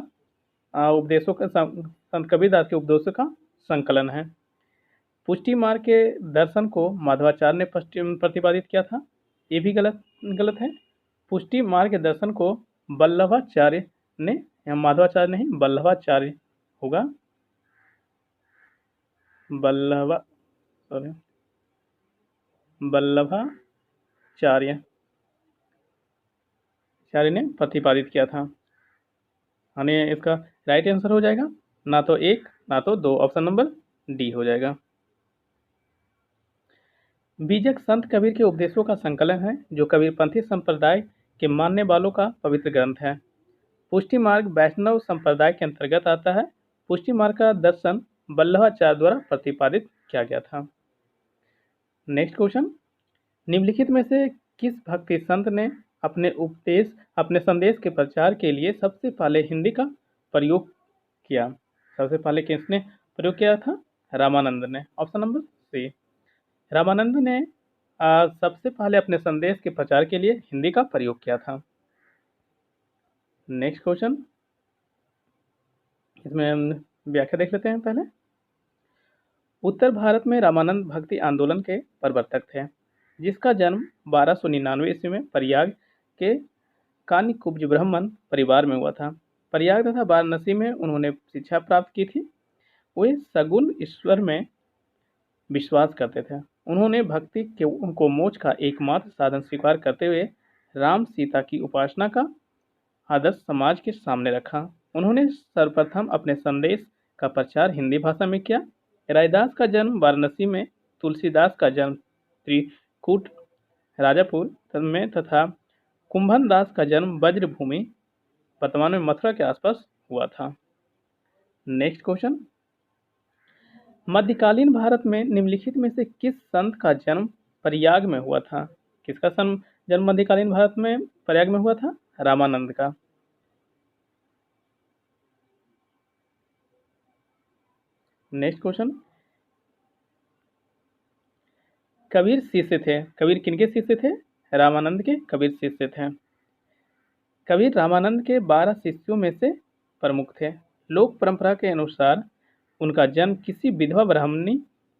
संत कबीर दास के उपदेशों का संकलन है। पुष्टि मार्ग के दर्शन को माधवाचार्य ने प्रतिपादित किया था, ये भी गलत है। पुष्टि मार्ग के दर्शन को बल्लभाचार्य ने, माधवाचार्य नहीं बल्लभाचार्य होगा, बल्लभाचार्य ने प्रतिपादित किया था। यानी इसका राइट आंसर हो जाएगा ना तो 1 ना तो 2, ऑप्शन नंबर डी हो जाएगा। बीजक संत कबीर के उपदेशों का संकलन है, जो कबीरपंथी संप्रदाय के मानने वालों का पवित्र ग्रंथ है। पुष्टि मार्ग वैष्णव संप्रदाय के अंतर्गत आता है। पुष्टि मार्ग का दर्शन बल्लभाचार्य द्वारा प्रतिपादित किया गया था। नेक्स्ट क्वेश्चन, निम्नलिखित में से किस भक्ति संत ने अपने संदेश के प्रचार के लिए सबसे पहले हिंदी का प्रयोग किया? सबसे पहले किसने प्रयोग किया था? रामानंद ने, ऑप्शन नंबर सी। रामानंद ने सबसे पहले अपने संदेश के प्रचार के लिए हिंदी का प्रयोग किया था। नेक्स्ट क्वेश्चन, इसमें हम व्याख्या देख लेते हैं पहले। उत्तर भारत में रामानंद भक्ति आंदोलन के प्रवर्तक थे, जिसका जन्म 1299 ईस्वी में प्रयाग के कानिकुब्ज ब्राह्मण परिवार में हुआ था। प्रयाग तथा वाराणसी में उन्होंने शिक्षा प्राप्त की थी। वे सगुण ईश्वर में विश्वास करते थे। उन्होंने भक्ति को मोक्ष का एकमात्र साधन स्वीकार करते हुए राम सीता की उपासना का आदर्श समाज के सामने रखा। उन्होंने सर्वप्रथम अपने संदेश का प्रचार हिंदी भाषा में किया। रायदास का जन्म वाराणसी में, तुलसीदास का जन्म त्रिकूट राजापुर में तथा कुंभन दास का जन्म ब्रजभूमि वर्तमान में मथुरा के आसपास हुआ था। नेक्स्ट क्वेश्चन, मध्यकालीन भारत में निम्नलिखित में से किस संत का जन्म प्रयाग में हुआ था? किसका जन्म मध्यकालीन भारत में प्रयाग में हुआ था? रामानंद का। नेक्स्ट क्वेश्चन, कबीर शिष्य थे। कबीर किनके शिष्य थे? रामानंद के कबीर शिष्य थे। कबीर रामानंद के 12 शिष्यों में से प्रमुख थे। लोक परंपरा के अनुसार उनका जन्म किसी विधवा ब्राह्मणी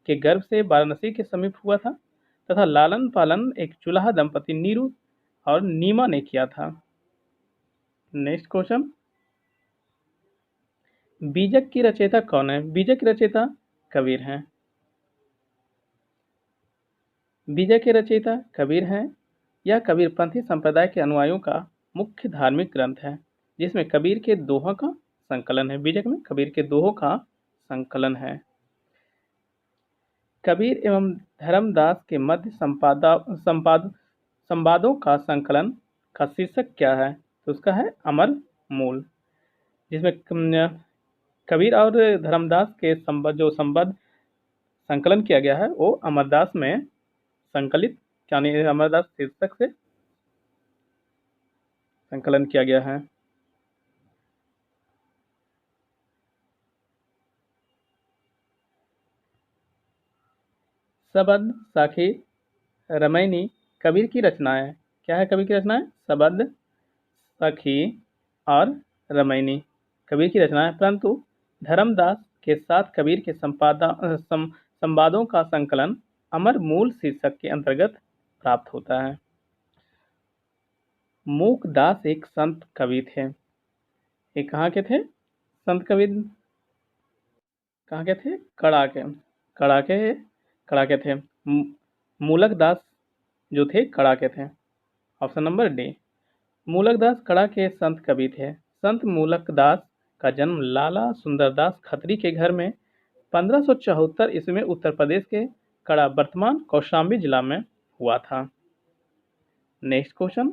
के गर्भ से वाराणसी के समीप हुआ था तथा लालन पालन एक चुलाहा दंपति नीरू और नीमा ने किया था। नेक्स्ट क्वेश्चन, बीजक की रचयिता कौन है? बीजक की रचयिता कबीर हैं। बीजक के रचयिता कबीर हैं। यह कबीरपंथी संप्रदाय के अनुयायियों का मुख्य धार्मिक ग्रंथ है, जिसमें कबीर के दोहों का संकलन है। बीजक में कबीर के दोहों का संकलन है। कबीर एवं धर्मदास के मध्य संवादों का संकलन का शीर्षक क्या है? तो उसका है अमर मूल, जिसमें कबीर और धर्मदास के जो संवाद संकलन किया गया है वो अमरदास में संकलित, यानी अमरदास शीर्षक से संकलन किया गया है। सबद, साखी, रामायणी कबीर की रचनाएं। क्या है कबीर की रचनाएं? सबद, सखी और रामायणी कबीर की रचनाएं। परंतु धर्मदास के साथ कबीर के संवादों का संकलन अमर मूल शीर्षक के अंतर्गत प्राप्त होता है। मूकदास एक संत कवि थे। ये कहाँ के थे? संत कवि कहाँ के थे? कड़ा के थे। मूलक दास जो थे कड़ा के थे। Option number D. मूलक दास कड़ा के संत कवि थे। संत मूलक दास का जन्म लाला सुंदरदास खत्री के घर में 1574 ईस्वी में उत्तर प्रदेश के कड़ा वर्तमान कौशाम्बी जिला में हुआ था। नेक्स्ट क्वेश्चन,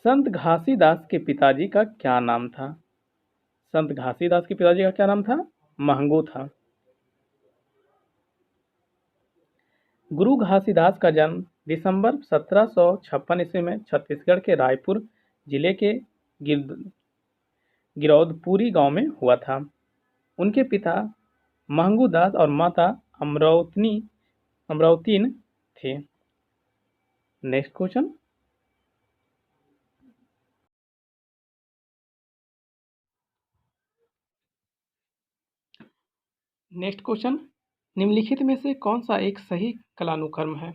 संत घासीदास के पिताजी का क्या नाम था? संत घासीदास के पिताजी का क्या नाम था? महंगू था। गुरु घासीदास का जन्म दिसंबर 1756 ईस्वी में छत्तीसगढ़ के रायपुर जिले के गिरौदपुरी गांव में हुआ था। उनके पिता महंगू दास और माता अमरावतीन थे। नेक्स्ट क्वेश्चन, निम्नलिखित में से कौन सा एक सही कालानुक्रम है?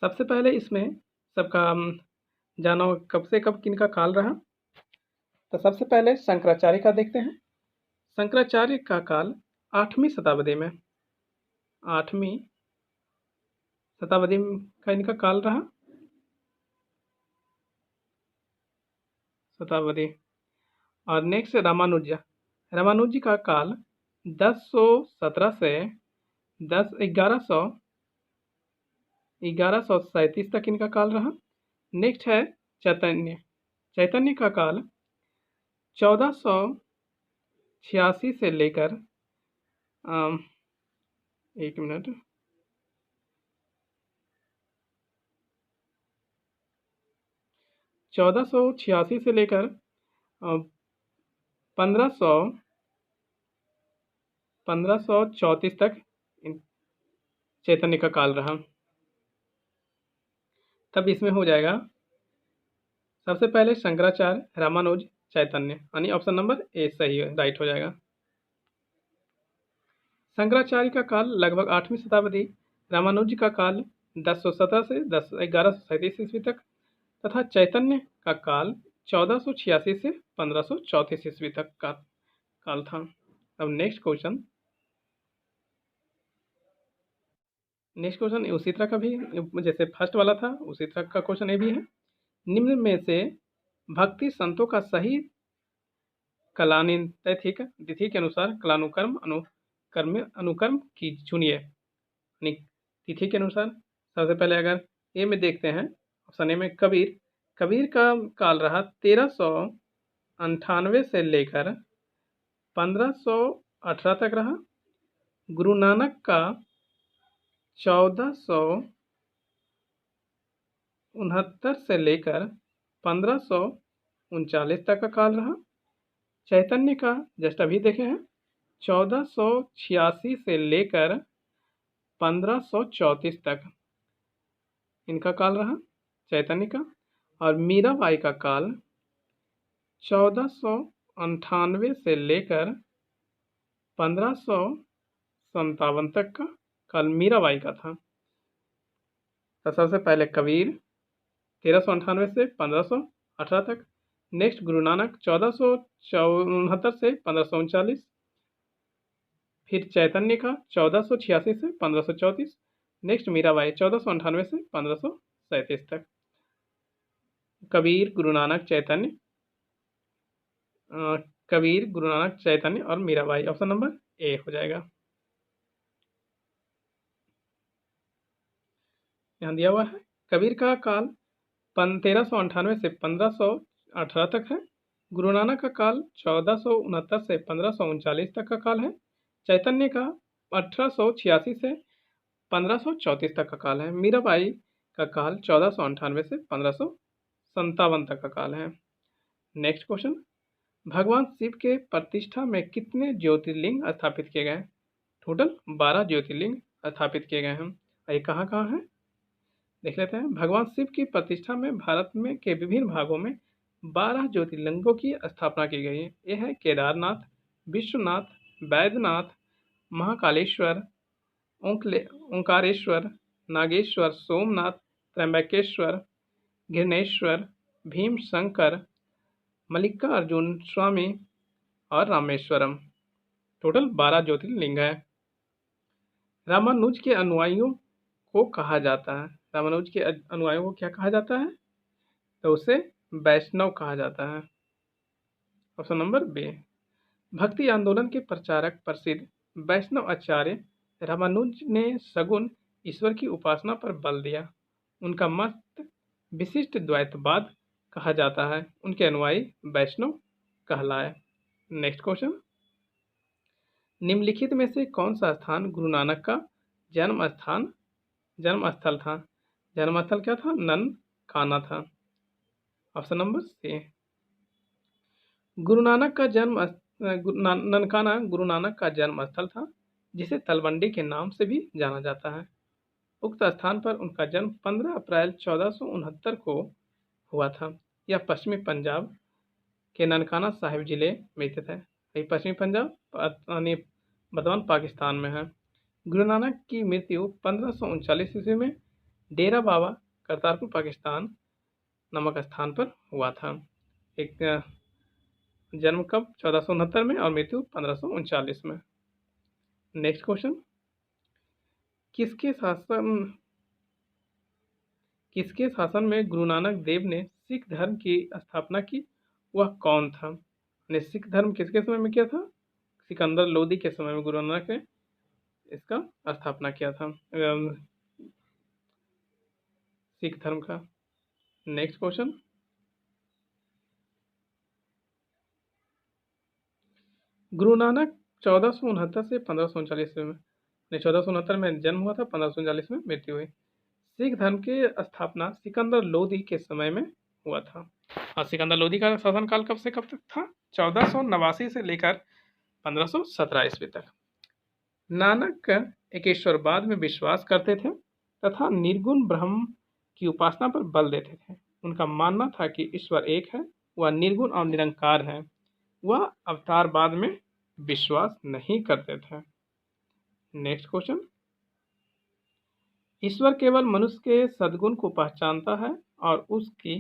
सबसे पहले इसमें सबका जानो कब से कब किनका काल रहा। तो सबसे पहले शंकराचार्य का देखते हैं। शंकराचार्य का काल 8वीं शताब्दी में, 8वीं शताब्दी का इनका काल रहा। शताब्दी। और नेक्स्ट रामानुज का काल 1017 से 1137 तक इनका काल रहा। नेक्स्ट है चैतन्य का काल 1486 से लेकर 1486 से लेकर 1534 तक चैतन्य का काल रहा। तब इसमें हो जाएगा सबसे पहले शंकराचार्य, रामानुज, चैतन्य, यानी ऑप्शन नंबर ए सही है, राइट हो जाएगा। शंकराचार्य का काल लगभग 8वीं शताब्दी, रामानुज का काल 1017 से 1137 ईस्वी तक तथा चैतन्य का काल 1486 से 1534 ईस्वी तक का काल था। अब नेक्स्ट क्वेश्चन उसी तरह का भी जैसे फर्स्ट वाला था उसी तरह का क्वेश्चन ये भी है। निम्न में से भक्ति संतों का सही तिथि के अनुसार अनुकर्म की चुनिए। तिथि के अनुसार सबसे पहले अगर ए में देखते हैं, ऑप्शन ए में कबीर का काल रहा 1398 से लेकर 1518 तक रहा। गुरु नानक का 1469 से लेकर 1539 तक का काल रहा। चैतन्य का जस्ट अभी देखे हैं 1486 से लेकर 1534 तक इनका काल रहा चैतन्य का। और मीराबाई का काल 1498 से लेकर 1557 तक का काल मीराबाई का था। तो सबसे पहले कबीर 1398 से 1518 तक। नेक्स्ट गुरु नानक 1469 से 1539। फिर चैतन्य का 1486 से 1534। नेक्स्ट मीराबाई 1498 से 1537 तक। कबीर, गुरु नानक, चैतन्य और मीराबाई, ऑप्शन नंबर ए हो जाएगा। यहाँ दिया हुआ है कबीर का काल 1398 से 1518 तक है। गुरु नानक का काल 1469 से 1539 तक का काल है। चैतन्य का 1886 से 1534 तक का काल है। मीराबाई का काल 1498 से 1557 तक का काल है। नेक्स्ट क्वेश्चन, भगवान शिव के प्रतिष्ठा में कितने ज्योतिर्लिंग स्थापित किए गए? टोटल 12 ज्योतिर्लिंग स्थापित किए गए हैं। ये कहाँ कहाँ है देख लेते हैं। भगवान शिव की प्रतिष्ठा में भारत में के विभिन्न भागों में 12 ज्योतिर्लिंगों की स्थापना की गई है। ये है केदारनाथ, विश्वनाथ, बैद्यनाथ, महाकालेश्वर, ओंकारेश्वर, नागेश्वर, सोमनाथ, त्र्यंबकेश्वर, घृणेश्वर, भीमशंकर, मल्लिकार्जुन स्वामी और रामेश्वरम। टोटल 12 ज्योतिर्लिंग है। रामानुज के अनुयायियों को कहा जाता है, रामानुज के अनुयायियों को क्या कहा जाता है? तो उसे वैष्णव कहा जाता है। Option number B. भक्ति आंदोलन के प्रचारक प्रसिद्ध वैष्णव आचार्य रामानुज ने सगुण ईश्वर की उपासना पर बल दिया। उनका मत विशिष्ट द्वैतवाद कहा जाता है। उनके अनुयायी वैष्णव कहलाए। नेक्स्ट क्वेश्चन, निम्नलिखित में से कौन सा स्थान गुरु नानक का जन्म स्थल था? जन्म स्थल क्या था? ननकाना था। Option number C. Guru Nanak का जन्म ननकाना गुरु नानक का जन्म स्थल था, जिसे तलवंडी के नाम से भी जाना जाता है। उक्त स्थान पर उनका जन्म 15 अप्रैल 1469 को हुआ था। यह पश्चिमी पंजाब के ननकाना साहिब जिले में स्थित है। ये पश्चिमी पंजाब यानी वर्तमान पाकिस्तान में है। गुरु नानक की मृत्यु 1539 ईस्वी में डेरा बाबा करतारपुर पाकिस्तान नामक स्थान पर हुआ था। एक जन्म कब? 1469 में और मृत्यु 1539 में। नेक्स्ट क्वेश्चन, किसके शासन में गुरु नानक देव ने सिख धर्म की स्थापना की? वह कौन था? ने सिख धर्म किसके समय में किया था? सिकंदर लोदी के समय में गुरु नानक ने इसका स्थापना किया था, सिख धर्म का। नेक्स्ट क्वेश्चन, गुरु नानक 1469 से 1539 में 1469 में जन्म हुआ था, 1539 में मृत्यु हुई। सिख धर्म की स्थापना सिकंदर लोदी के समय में हुआ था। और सिकंदर लोदी का शासनकाल कब से कब तक था? 1489 से लेकर 1517 ईस्वी तक। नानक एकेश्वरवाद में विश्वास करते थे तथा निर्गुण ब्रह्म की उपासना पर बल देते थे। उनका मानना था कि ईश्वर एक है, वह निर्गुण और निरंकार है। वह अवतारवाद में विश्वास नहीं करते थे। नेक्स्ट क्वेश्चन, ईश्वर केवल मनुष्य के सद्गुण को पहचानता है और उसकी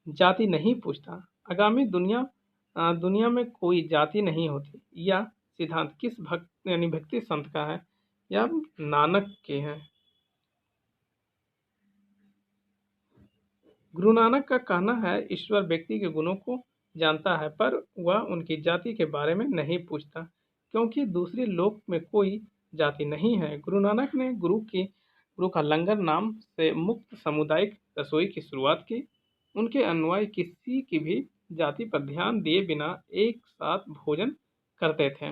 जाति नहीं पूछता। आगामी दुनिया में कोई जाति नहीं होती। यह सिद्धांत किस भक्ति संत का है? यह नानक के हैं। गुरु नानक का कहना है, ईश्वर व्यक्ति के गुणों को जानता है पर वह उनकी जाति के बारे में नहीं पूछता, क्योंकि दूसरे लोक में कोई जाति नहीं है। गुरु नानक ने गुरु का लंगर नाम से मुक्त सामुदायिक रसोई की शुरुआत की। उनके अनुयायी किसी की भी जाति पर ध्यान दिए बिना एक साथ भोजन करते थे।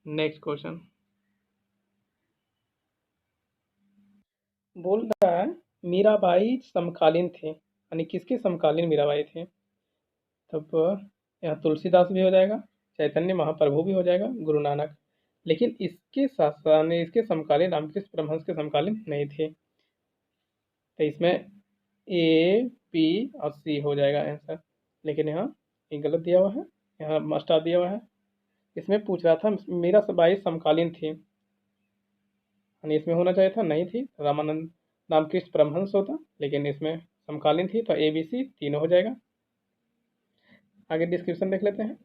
नेक्स्ट क्वेश्चन, बोल रहा है मीराबाई समकालीन थी, यानी किसके समकालीन मीराबाई थी? तब यहाँ तुलसीदास भी हो जाएगा, चैतन्य महाप्रभु भी हो जाएगा, गुरु नानक। लेकिन इसके समकालीन रामकृष्ण परमहंस के समकालीन नहीं थे। तो इसमें ए, पी और सी हो जाएगा आंसर। लेकिन यहाँ ये गलत दिया हुआ है, यहाँ मास्टर दिया हुआ है। इसमें पूछ रहा था मीराबाई समकालीन थी, यानी इसमें होना चाहिए था नहीं थी, रामकृष्ण परमहंस होता, लेकिन इसमें समकालीन थी, तो ए बी सी तीनों हो जाएगा। आगे डिस्क्रिप्शन देख लेते हैं।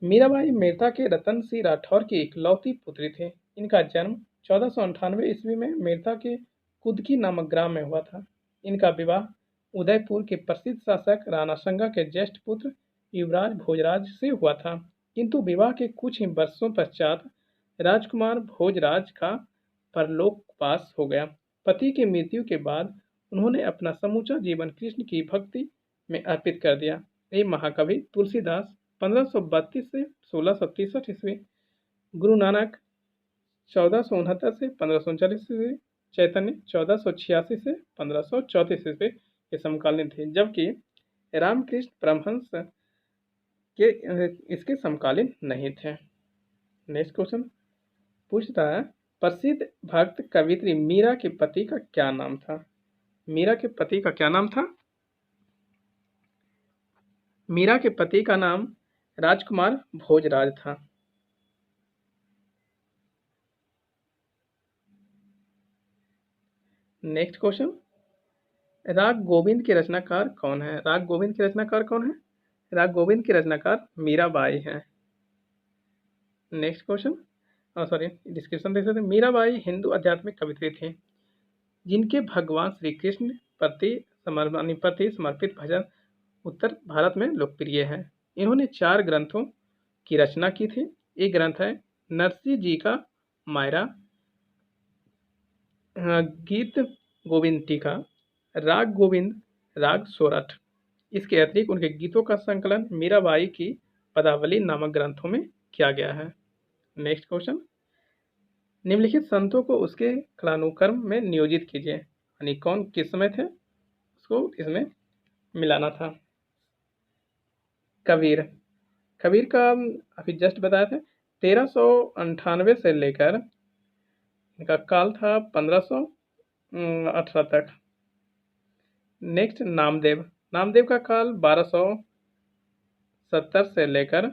मीराबाई मेरठा के रतन सिंह राठौर की इकलौती पुत्री थे। इनका जन्म 1498 ईस्वी में मेरठा के कुदकी नामक ग्राम में हुआ था। इनका विवाह उदयपुर के प्रसिद्ध शासक राणा संगा के ज्येष्ठ पुत्र युवराज भोजराज से हुआ था, किंतु विवाह के कुछ ही वर्षों पश्चात राजकुमार भोजराज का परलोकवास हो गया। पति की मृत्यु के बाद उन्होंने अपना समूचा जीवन कृष्ण की भक्ति में अर्पित कर दिया। ये महाकवि तुलसीदास 1532 से 1663 ईस्वी, गुरु नानक 1469 से 1539 ईस्वी, चैतन्य 1486 से 1534 ईस्वी के समकालीन थे, जबकि रामकृष्ण परमहंस के इसके समकालीन नहीं थे। नेक्स्ट क्वेश्चन पूछता है, प्रसिद्ध भक्त कवित्री मीरा के पति का क्या नाम था? मीरा के पति का क्या नाम था? मीरा के पति का नाम राजकुमार भोजराज था। नेक्स्ट क्वेश्चन, राग गोविंद के रचनाकार कौन है? राग गोविंद के रचनाकार कौन है? राग गोविंद के रचनाकार मीराबाई हैं। नेक्स्ट क्वेश्चन, सॉरी डिस्क्रिप्शन देख सकते हैं। मीराबाई हिंदू आध्यात्मिक कवित्री थी जिनके भगवान श्री कृष्ण प्रति समर्पित भजन उत्तर भारत में लोकप्रिय है। इन्होंने 4 ग्रंथों की रचना की थी। एक ग्रंथ है नरसिंह जी का मायरा, गीत गोविंद टीका, राग गोविंद, राग सोरठ। इसके अतिरिक्त उनके गीतों का संकलन मीराबाई की पदावली नामक ग्रंथों में किया गया है। नेक्स्ट क्वेश्चन, निम्नलिखित संतों को उसके कालानुक्रम में नियोजित कीजिए, यानी कौन किस समय थे उसको इसमें मिलाना था। कबीर, कबीर का अभी जस्ट बताया था 1398 से लेकर इनका काल था 1518 तक। नेक्स्ट नामदेव, नामदेव का काल 1270 से लेकर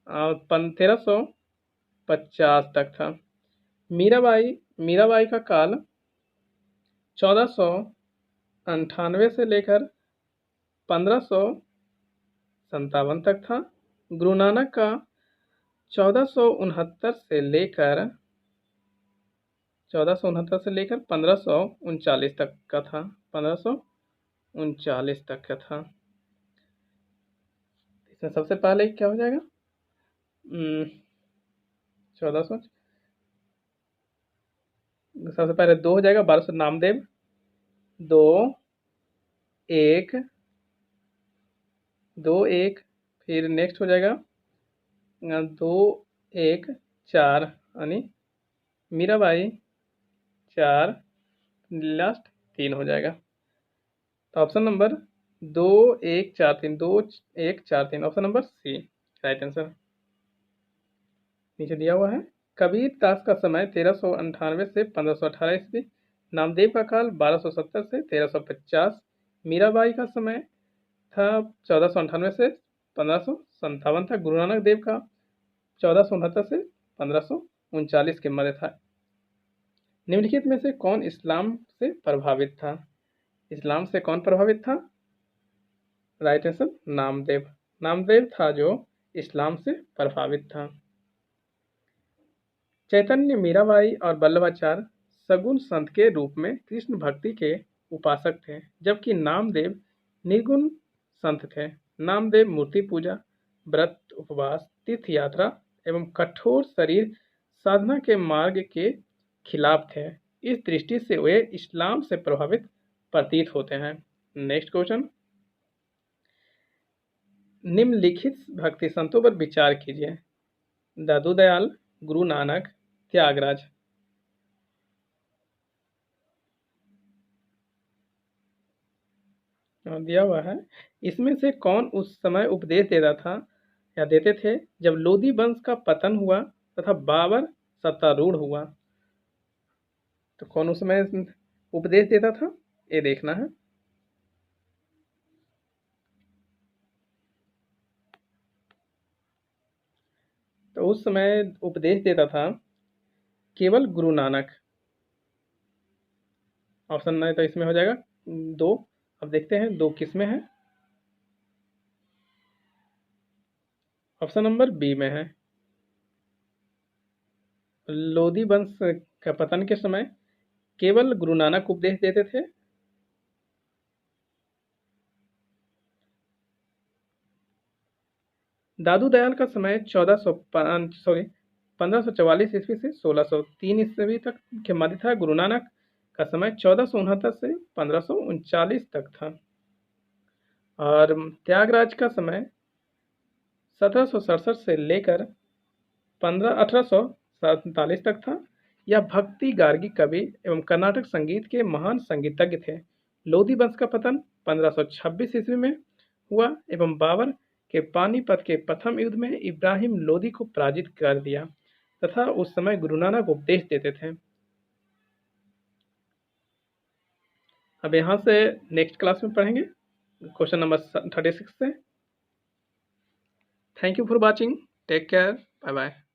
1350 तक था। मीराबाई, मीराबाई का काल 1498 से लेकर 1557 तक था। गुरु नानक का 1469 से लेकर 1539 तक का था। 1539 तक का था। इसमें सबसे पहले क्या हो जाएगा? 1400, सबसे पहले 2 हो जाएगा। 1200 नामदेव, 2 1 2 1, फिर नेक्स्ट हो जाएगा 2 1 4, यानी मीराबाई 4, लास्ट 3 हो जाएगा। तो option number 2 1 4 3, 2 1 4 3, option number C right answer. नीचे दिया हुआ है कबीर दास का समय 1398 से 1518 ईस्वी, नामदेव का काल 1270 से 1350, मीराबाई का समय था 1498 से 1557 था, गुरु नानक देव का 1469 से 1539 के मध्य था। निम्नलिखित में से कौन इस्लाम से प्रभावित था? इस्लाम से कौन प्रभावित था? राइट आंसर नामदेव, नामदेव था जो इस्लाम से प्रभावित था। चैतन्य, मीराबाई और वल्लभाचार्य सगुण संत के रूप में कृष्ण भक्ति के उपासक थे, जबकि नामदेव निर्गुण संत थे। नामदेव मूर्ति पूजा, व्रत, उपवास, तीर्थ यात्रा एवं कठोर शरीर साधना के मार्ग के खिलाफ थे। इस दृष्टि से वे इस्लाम से प्रभावित प्रतीत होते हैं। नेक्स्ट क्वेश्चन, निम्नलिखित भक्ति संतों पर विचार कीजिए। दादू दयाल, गुरु नानक, त्यागराज। दिया हुआ है इसमें से कौन उस समय उपदेश देता था या देते थे जब लोधी वंश का पतन हुआ तथा बाबर सत्तारूढ़ हुआ? तो कौन उस समय उपदेश देता था, ये देखना है। तो उस समय उपदेश देता था केवल गुरु नानक। ऑप्शन नहीं तो इसमें हो जाएगा 2। अब देखते हैं 2 किस में है। ऑप्शन नंबर बी में है। लोधी वंश का पतन के समय केवल गुरु नानक उपदेश देते थे। दादू दयाल का समय 1544 ईस्वी से 1603 ईस्वी तक के मध्य था। गुरु नानक का समय 1469 से 1539 तक था। और त्यागराज का समय 1767 से लेकर 1847 तक था। यह भक्ति, गार्गी, कवि एवं कर्नाटक संगीत के महान संगीतज्ञ थे। लोधी वंश का पतन 1526 ईस्वी में हुआ एवं बाबर के पानीपत के प्रथम युद्ध में इब्राहिम लोधी को पराजित कर दिया तथा उस समय गुरु नानक उपदेश देते थे। अब यहाँ से नेक्स्ट क्लास में पढ़ेंगे क्वेश्चन नंबर 36 से thank you for watching. Take care. Bye bye.